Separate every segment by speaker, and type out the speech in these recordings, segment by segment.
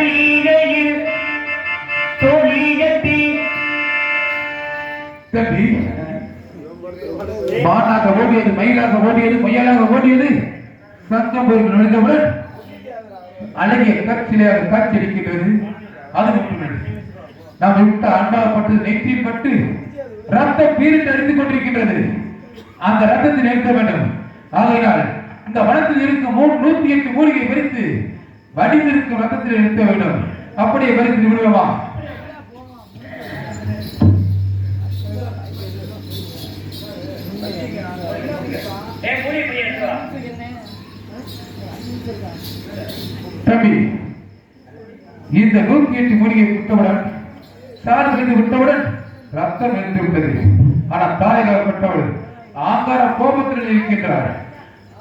Speaker 1: மல்லிகையில் தோழியத்தி
Speaker 2: தம்பி மானாக ஓடியது மயிலாக ஓடியது முயலாக ஓடியது சங்கம் போய் நுழைந்தவுடன் அழகிய கற்சிலையாக காட்சியளிக்கின்றது. அது மட்டுமல்ல நாம் விட்ட அன்பாகப்பட்டு நெற்றிப்பட்டு ரத்த பீரிட்டு அடித்துக் கொண்டிருக்கின்றது. அந்த ரத்தத்தை நிறுத்த வேண்டும். ஆகையினால் இந்த வனத்தில் இருக்கும் 108 மூலிகை பறித்து வடிந்திருக்கும் ரத்தத்தில் நிறுத்த வேண்டும். அப்படியே பறித்து விடுவோமா? தம்பி இந்த 108 மூலிகை விட்டவுடன் சாறு விழுந்து விட்டவுடன் ரத்தம் நின்று விட்டது. ஆனால் தாயாக பெற்றவள் ஆங்கார கோபத்தில் இருக்கின்றார்.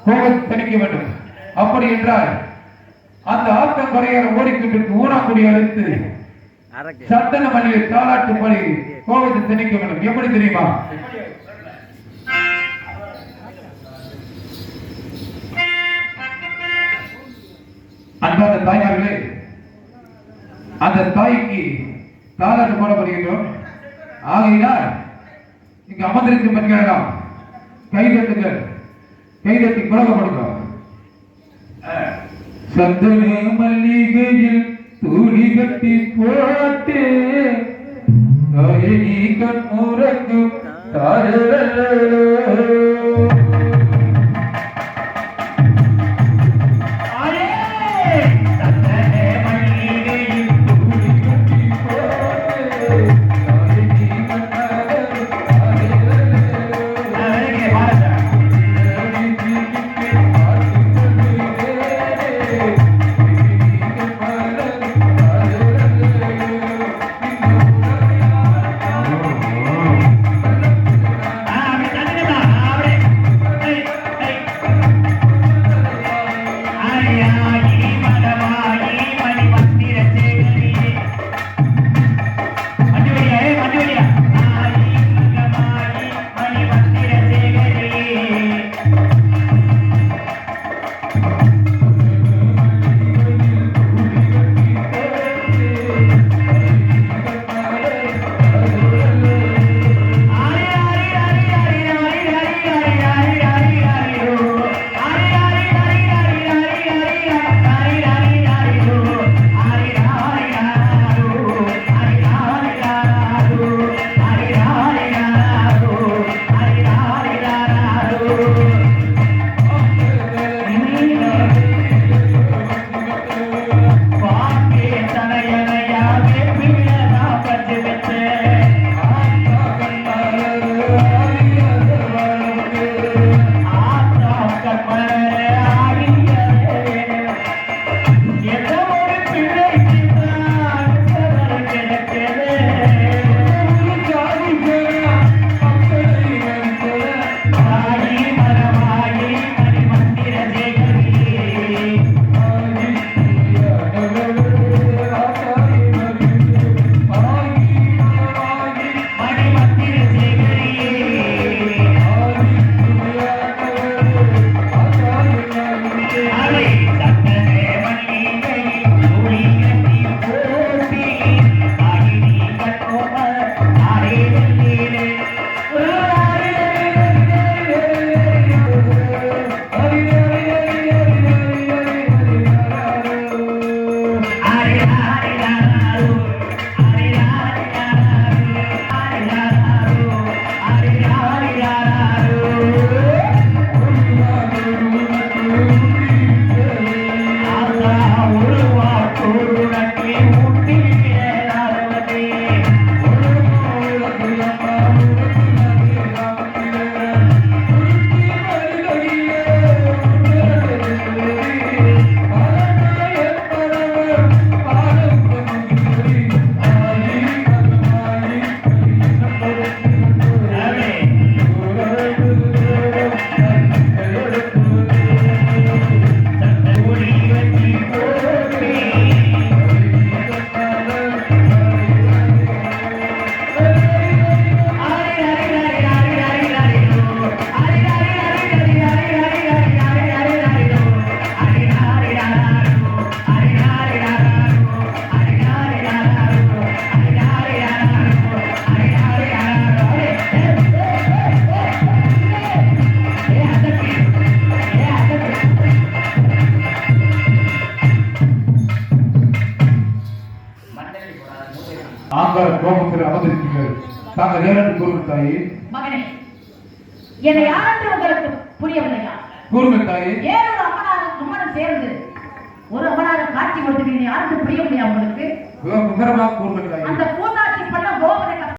Speaker 2: கோபத்தை தணிக்க வேண்டும். அப்படி என்றால் அந்த ஆட்டம் குறையார ஓடிக்கொண்டிருக்கு ஊனாக்குடி அழைத்து சந்தன மல்லிகை தாளாட்டு படி கோபத்தை திணிக்க வேண்டும். எப்படி தெரியுமா? அன்பான தாய்மார்களே, அந்த தாய்க்கு தாளாட்டு போடப்படுகின்றோம். ஆகையினால் இங்கு அமர்ந்திருக்கும் பெண்களெல்லாம் கைதட்டுங்கள், கைதட்டி குலகப்படுகிறோம். சந்தன மல்லிகையில் தூளி கட்டி போட்டு நீ கண்முறக்கும் ஆங்கார கோபத்தில் அமர்ந்திருக்கீர்கள். தாங்கள் ஏனென்று கூறுங்கள் தாயே.
Speaker 1: மகனே, என்னை யாரென்று உங்களுக்கு புரியவில்லையா?
Speaker 2: கூறுங்கள் தாயே.
Speaker 1: ஏன் ஒரு அம்மனும் சேர்ந்து ஒரு அம்மனாக காட்சி கொடுத்துருக்கீங்க, யாருக்கு புரியவில்லையா உங்களுக்கு?
Speaker 2: விவரமாக கூறுங்கள் தாயே.
Speaker 1: அந்த பூந்தாட்சி பண்ண கோபுர